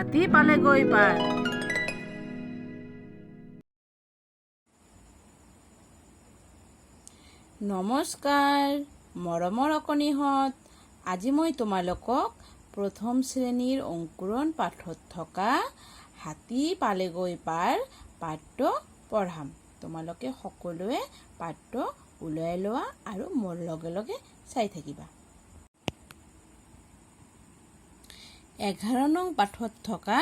হাতী পালেগৈ পাৰ। নমস্কাৰ মৰমৰ অকণিহঁত, আজি মই তোমালোকক প্ৰথম শ্ৰেণীৰ অংকুৰণ পাঠত থকা হাতী পালেগৈ পাৰ পাঠটো পঢ়াম। তোমালোকে সকলোৱে পাঠটো ওলাই লোৱা আৰু মোৰ লগে লগে চাই থাকিবা। 11 নং পাঠত থকা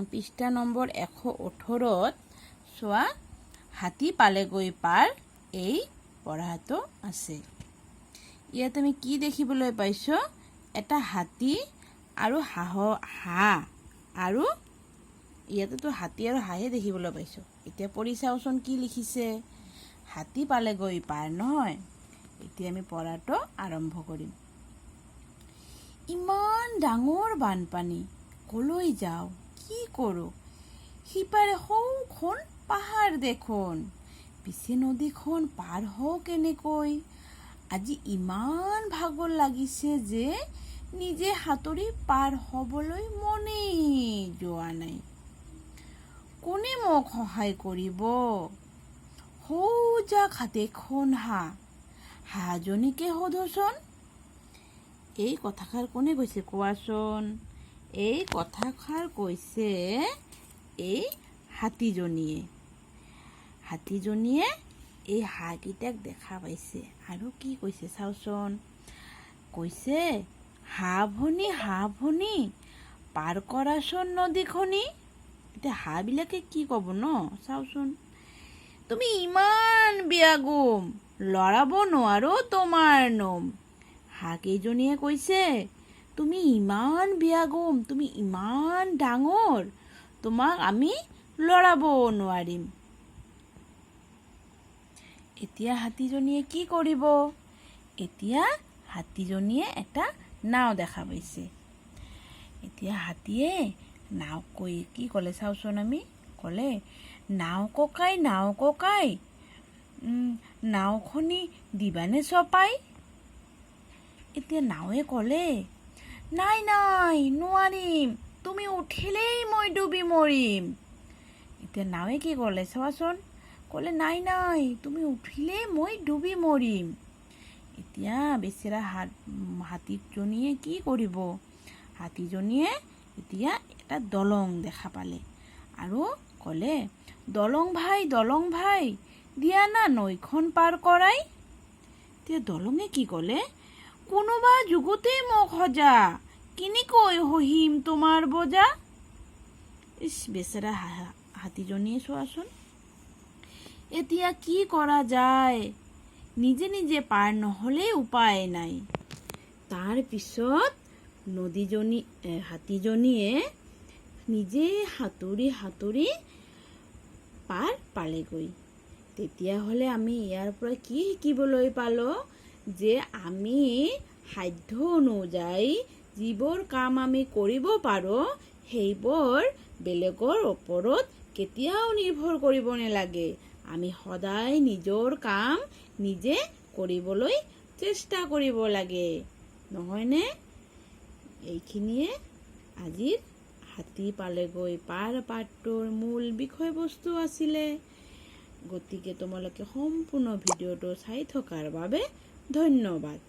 পৃষ্ঠা নম্বৰ 118ত চোৱা, হাতী পালেগৈ পাৰ এই পঢ়াটো আছে। ইয়াত আমি কি দেখিবলৈ পাইছোঁ? এটা হাতী আৰু হাঁহ আৰু ইয়াতেতো হাতী আৰু হাঁহে দেখিবলৈ পাইছোঁ। এতিয়া পঢ়ি চাওঁচোন কি লিখিছে। হাতী পালেগৈ পাৰ নহয়। এতিয়া আমি পঢ়াটো আৰম্ভ কৰিম। ইমান ডাঙৰ বানপানী, কলৈ যাওঁ, কি কৰোঁ? সিপাৰে সৌখন পাহাৰ দেখোন, পিছে নদীখন পাৰ হওঁ কেনেকৈ? আজি ইমান ভাগৰ লাগিছে যে নিজে সাঁতুৰি পাৰ হ'বলৈ মনেই যোৱা নাই। কোনে মোক সহায় কৰিব? সৌজাক দেখোন হাঁহজনীকে সোধোচোন। এই কথাষাৰ কোনে কৈছে কোৱাচোন? এই কথাষাৰ কৈছে এই হাতীজনীয়ে। হাতীজনীয়ে এই হাঁহকেইটাক দেখা পাইছে আৰু কি কৈছে চাওচোন। কৈছে, হাঁহ ভনী পাৰ কৰাচোন নদীখনি। এতিয়া হাঁহবিলাকে কি ক'ব ন? চাওচোন। তুমি ইমান বেয়াগুম, লৰাব নোৱাৰো তোমাৰ নোম। হাঁহকেইজনীয়ে কৈছে, তুমি ইমান বেয়াগুম, তুমি ইমান ডাঙৰ, তোমাক আমি লৰাব নোৱাৰিম। এতিয়া হাতীজনীয়ে কি কৰিব? এতিয়া হাতীজনীয়ে এটা নাও দেখা পাইছে। এতিয়া হাতীয়ে নাও কৈ কি ক'লে চাওচোন আমি। ক'লে, নাও ককাই নাওখনি দিবানে চপাই? এতিয়া নাৱে ক'লে, নাই নোৱাৰিম, তুমি উঠিলেই মই ডুবি মৰিম। এতিয়া নাৱে কি ক'লে চোৱাচোন। ক'লে, নাই তুমি উঠিলে মই ডুবি মৰিম। এতিয়া বেচেৰা হাতীজনীয়ে কি কৰিব? হাতীজনীয়ে এতিয়া এটা দলং দেখা পালে আৰু ক'লে, দলং ভাই দিয়া না নৈখন পাৰ কৰাই। এতিয়া দলঙে কি ক'লে, কোনোবা যুগতে মোক সজা, কেনেকৈ সহিম তোমাৰ বজা। বেচেৰা হাতীজনীয়ে চোৱাচোন। এতিয়া কি কৰা যায়? নিজে পাৰ নহ'লে উপায় নাই। তাৰ পিছত হাতীজনীয়ে নিজে সাঁতুৰি পাৰ পালেগৈ। তেতিয়াহ'লে আমি ইয়াৰ পৰা কি শিকিবলৈ পালোঁ? যে আমি সাধ্য অনুযায়ী যিবোৰ কাম আমি কৰিব পাৰোঁ, সেইবোৰ বেলেগৰ ওপৰত কেতিয়াও নিৰ্ভৰ কৰিব নালাগে। আমি সদায় নিজৰ কাম নিজে কৰিবলৈ চেষ্টা কৰিব লাগে, নহয়নে? এইখিনিয়ে আজিৰ হাতী পালেগৈ পাৰ পাঠটোৰ মূল বিষয়বস্তু আছিলে। গতিকে তোমালোকে সম্পূৰ্ণ ভিডিঅ'টো চাই থকাৰ বাবে ধন্যবাদ।